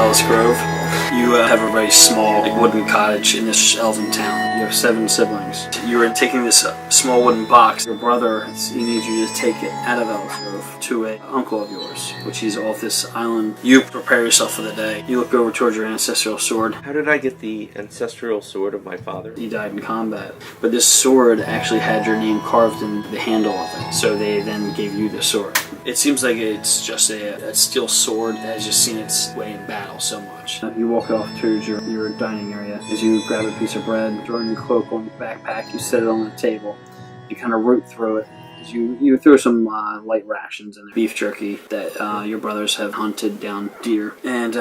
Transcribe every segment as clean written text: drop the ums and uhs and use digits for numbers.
Ellis Grove. You have a very small wooden cottage in this elven town. You have 7 siblings. You are taking this small wooden box. Your brother, he needs you to take it out of Ellis Grove to an uncle of yours, which he's off this island. You prepare yourself for the day. You look over towards your ancestral sword. How did I get the ancestral sword of my father? He died in combat. But this sword actually had your name carved in the handle of it. So they then gave you the sword. It seems like it's just a steel sword that has just seen its way in battle so much. You walk off towards your dining area as you grab a piece of bread, throw in your cloak on your backpack, you set it on the table, you kind of root through it. You throw some light rations in there, beef jerky that your brothers have hunted down deer, and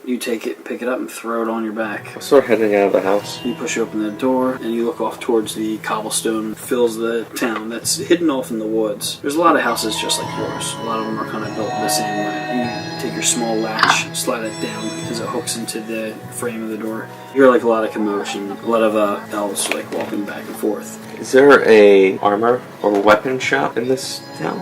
you take it, pick it up, and throw it on your back. I'll start heading out of the house. You push open the door, and you look off towards the cobblestone fills the town that's hidden off in the woods. There's a lot of houses just like yours. A lot of them are kind of built the same way. You take your small latch, slide it down as it hooks into the frame of the door. You hear like a lot of commotion, a lot of elves like walking back and forth. Is there a armor or weapon shop in this town?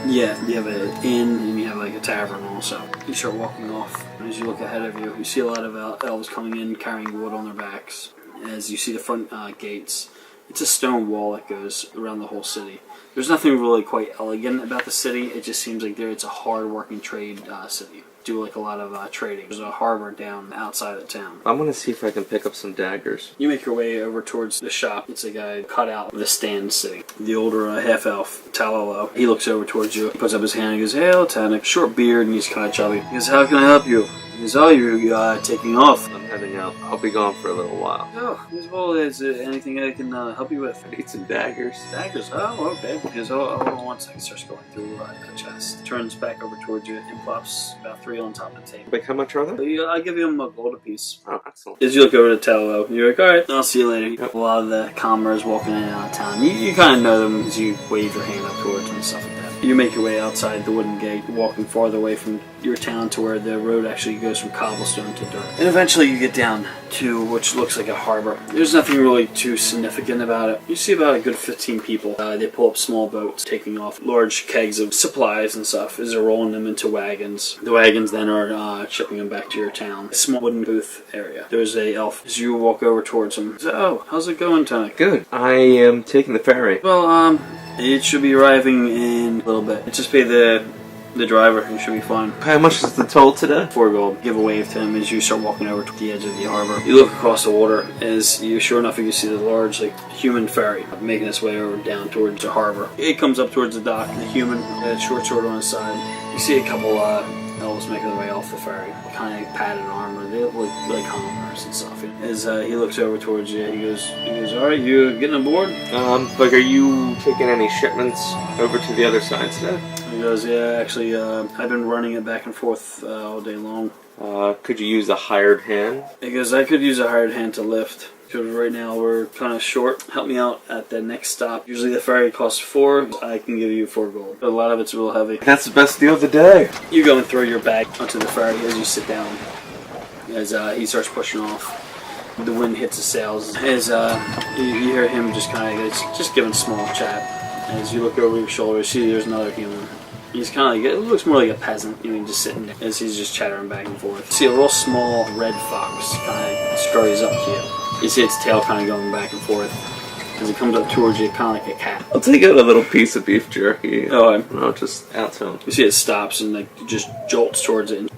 Yeah, you have an inn and you have like a tavern also. You start walking off, and as you look ahead of you, you see a lot of elves coming in carrying wood on their backs. As you see the front gates, it's a stone wall that goes around the whole city. There's nothing really quite elegant about the city. It just seems like it's a hard-working trade city. Do like a lot of trading. There's a harbor down outside of the town. I'm gonna see if I can pick up some daggers. You make your way over towards the shop. It's a guy cut out of the stand sitting. The older half-elf, Talalo, he looks over towards you, puts up his hand, and goes, "Hey, Tanuak." Short beard, and he's kind of chubby. He goes, "How can I help you?" He goes, "Oh, you're taking off." I'm heading out. I'll be gone for a little while. "Oh, he goes, well, is there anything I can help you with?" I need some daggers. Daggers? Oh, okay. He goes, "Oh, hold on one second." Starts going through the chest. Turns back over towards you and plops about 3 on top of the table. Wait, how much are they? I'll give you a gold apiece. Oh, excellent. As you look over to Tello, you're like, "Alright, I'll see you later." Yep. A lot of the commoners walking in and out of town. You kind of know them as you wave your hand up towards them and stuff like that. You make your way outside the wooden gate, walking farther away from your town to where the road actually goes from cobblestone to dirt. And eventually you get down to which looks like a harbor. There's nothing really too significant about it. You see about a good 15 people. They pull up small boats, taking off large kegs of supplies and stuff as they're rolling them into wagons. The wagons then are shipping them back to your town. A small wooden booth area. There's a elf. As you walk over towards him, says, "Oh, how's it going, Tanuak?" Good. I am taking the ferry. Well, it should be arriving in a little bit. Just pay the driver. You should be fine. How much is the toll today? 4 gold. Give a wave to him as you start walking over to the edge of the harbor. You look across the water as you, sure enough, you can see the large, human ferry making its way over down towards the harbor. It comes up towards the dock. The human, short sword on his side. You see a couple elves making their way off the ferry, kind of padded armor. They look like commoners and stuff. As he looks over towards you, he goes, "All right, you getting aboard?" Are you taking any shipments over to the other side today? He goes, "Yeah, actually, I've been running it back and forth all day long." Could you use a hired hand? He goes, "I could use a hired hand to lift. Because right now we're kind of short. Help me out at the next stop. Usually the ferry costs 4. I can give you 4 gold. But a lot of it's real heavy." That's the best deal of the day. You go and throw your bag onto the ferry as you sit down. As he starts pushing off. The wind hits the sails. As you hear him just kind of just giving small chat. As you look over your shoulder, you see there's another human. He's kind of it looks more like a peasant, just sitting there as he's just chattering back and forth. You see a real small red fox kind of scurries up to you. You see its tail kind of going back and forth as it comes up towards you, kind of like a cat. I'll take out a little piece of beef jerky. Oh, no, just out to him. You see it stops and just jolts towards it.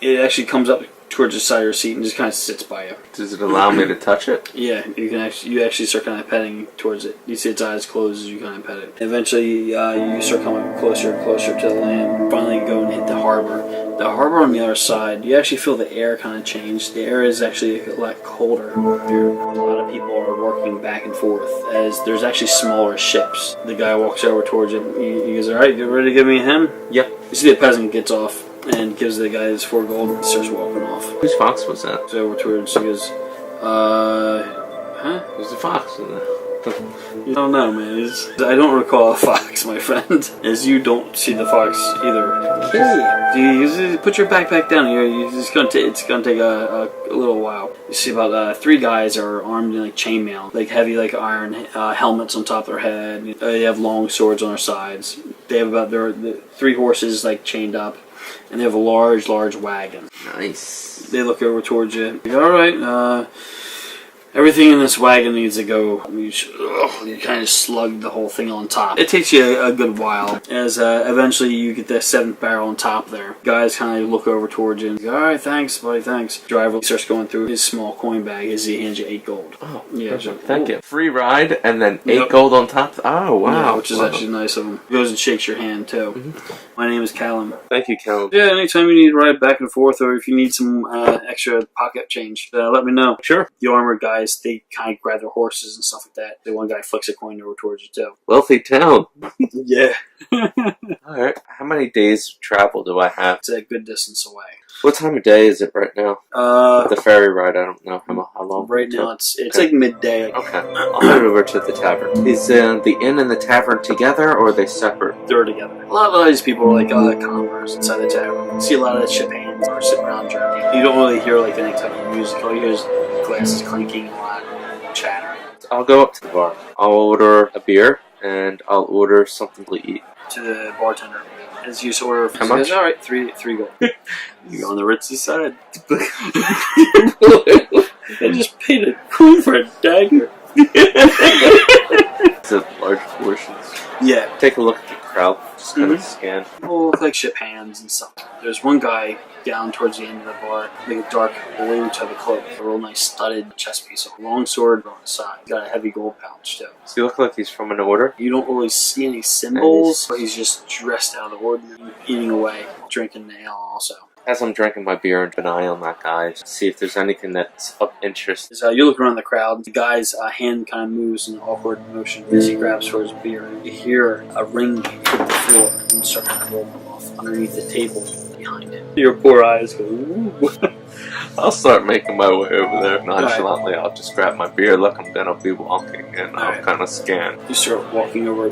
It actually comes up towards the side of your seat and just kind of sits by you. Does it allow me to touch it? Yeah, you actually start kind of petting towards it. You see its eyes close as you kind of pet it. Eventually, you start coming closer and closer to the land. Finally, go and hit the harbor. The harbor on the other side, you actually feel the air kind of change. The air is actually a lot colder. A lot of people are working back and forth as there's actually smaller ships. The guy walks over towards you. He goes, "All right, you ready to give me a hand?" Yep. You see the peasant gets off and gives the guy his 4 gold and starts walking off. Whose fox was that? So over towards, he goes, huh? There's a fox in there. You don't know, man. I don't recall a fox, my friend. As you don't see the fox either. Hey, you put your backpack down here. It's gonna take a little while. You see about 3 guys are armed in chainmail, heavy iron helmets on top of their head. They have long swords on their sides. They have about their 3 horses chained up. and they have a large wagon. Nice. They look over towards you. All right, everything in this wagon needs to go. You kind of slug the whole thing on top. It takes you a good while as eventually you get the 7th barrel on top there. Guys kind of look over towards you and go, all right, thanks, buddy, thanks. Driver starts going through his small coin bag as he hands you 8 gold. Oh, yeah, thank you. Free ride and then 8 gold on top. Oh, wow. Yeah, which is actually nice of him. He goes and shakes your hand, too. Mm-hmm. My name is Callum. Thank you, Callum. Yeah, anytime you need to ride back and forth or if you need some extra pocket change, let me know. Sure. The armored guys, they kind of grab their horses and stuff like that. The one guy flicks a coin over towards you, too. Wealthy town. Yeah. Alright. How many days of travel do I have? It's a good distance away. What time of day is it right now? The ferry ride, I don't know how long. Right now, it's like midday. Okay. I'll head over to the tavern. Is the inn and the tavern together, or are they separate? They're together. A lot of these people are like commoners inside the tavern. You see a lot of ship hands or sitting around drinking. You don't really hear like any type of music. All you hear is glasses clinking and a lot of chatter. I'll go up to the bar. I'll order a beer, and I'll order something to eat. To the bartender. As you order, how much? All right, three gold. You go on the ritzy side. I just paid a coin for a dagger. It's a large portions. Yeah. Take a look at the crowd. Just kind of scan. People look like ship hands and stuff. There's one guy down towards the end of the bar, like a dark blue type of cloak, a real nice studded chest piece, a long sword on his side. He's got a heavy gold pouch too. Does he look like he's from an order? You don't really see any symbols, but he's just dressed out of the ordinary, eating away, drinking the ale also. As I'm drinking my beer and keep an eye on that guy, see if there's anything that's of interest. As you look around the crowd, the guy's hand kind of moves in an awkward motion as he grabs for his beer. You hear a ring hit the floor and start kind of rolling off underneath the table behind him. Your poor eyes go, ooh. I'll start making my way over there. Nonchalantly, I'll just grab my beer. Look, I'm gonna be walking, and I'll kind of scan. You start walking over.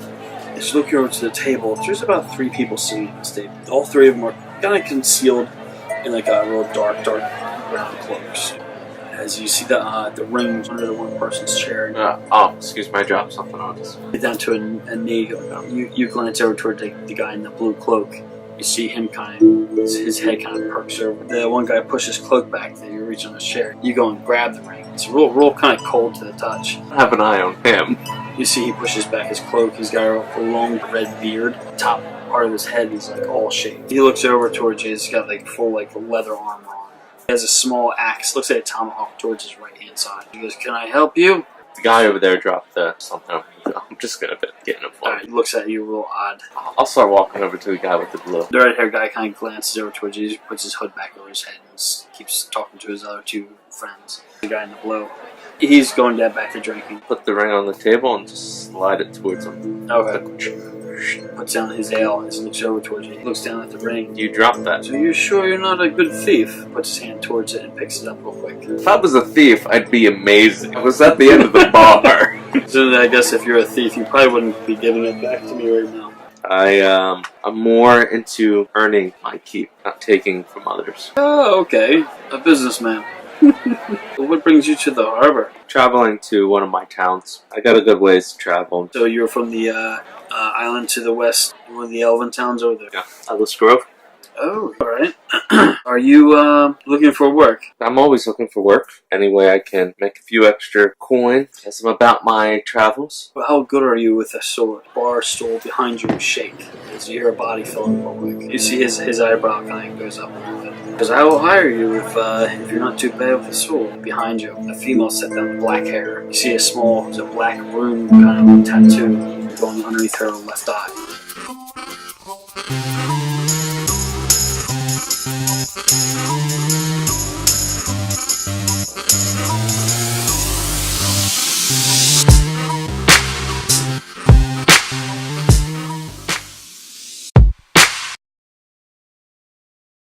As you look over to the table, there's about 3 people sitting at this table. All 3 of them are kind of concealed in like a real dark brown cloaks. As you see the rings under the one person's chair. Excuse me, I dropped something on this. Get down to a nail. You glance over toward the guy in the blue cloak. You see him his head kind of perks over. The one guy pushes his cloak back that you reach on his chair. You go and grab the ring. It's real kind of cold to the touch. I have an eye on him. You see he pushes back his cloak. He's got a long red beard. Top part of his head is like all shaved. He looks over towards you. He's got like full like leather armor on. He has a small axe. Looks like a tomahawk towards his right hand side. He goes, "Can I help you?" The guy over there dropped something. I'm just gonna get in a floor. He looks at you real odd. I'll start walking over to the guy with the blue. The red-haired guy kind of glances over towards you. He puts his hood back over his head and keeps talking to his other 2 friends. The guy in the blue. He's going back to drinking. Put the ring on the table and just slide it towards him. Okay. Puts down his ale as he looks over towards you. He looks down at the ring. You dropped that. So you're sure you're not a good thief? Puts his hand towards it and picks it up real quick. If I was a thief, I'd be amazing. I was at the end of the bar. So I guess if you're a thief, you probably wouldn't be giving it back to me right now. I'm more into earning my keep, not taking from others. Oh, okay. A businessman. What brings you to the harbor? Traveling to one of my towns. I got a good ways to travel. So you're from the island to the west, one of the elven towns over there? Yeah. Ellis Grove. Oh, alright. Are you looking for work? I'm always looking for work. Any way I can make a few extra coin as I'm about my travels. Well, how good are you with a sword? Bar stool behind you shake as you hear a body filling real quick. You see his eyebrow kind of goes up a little bit. Because I will hire you if you're not too bad with a sword. Behind you, a female set down with black hair. You see a black rune kind of tattoo going underneath her left eye.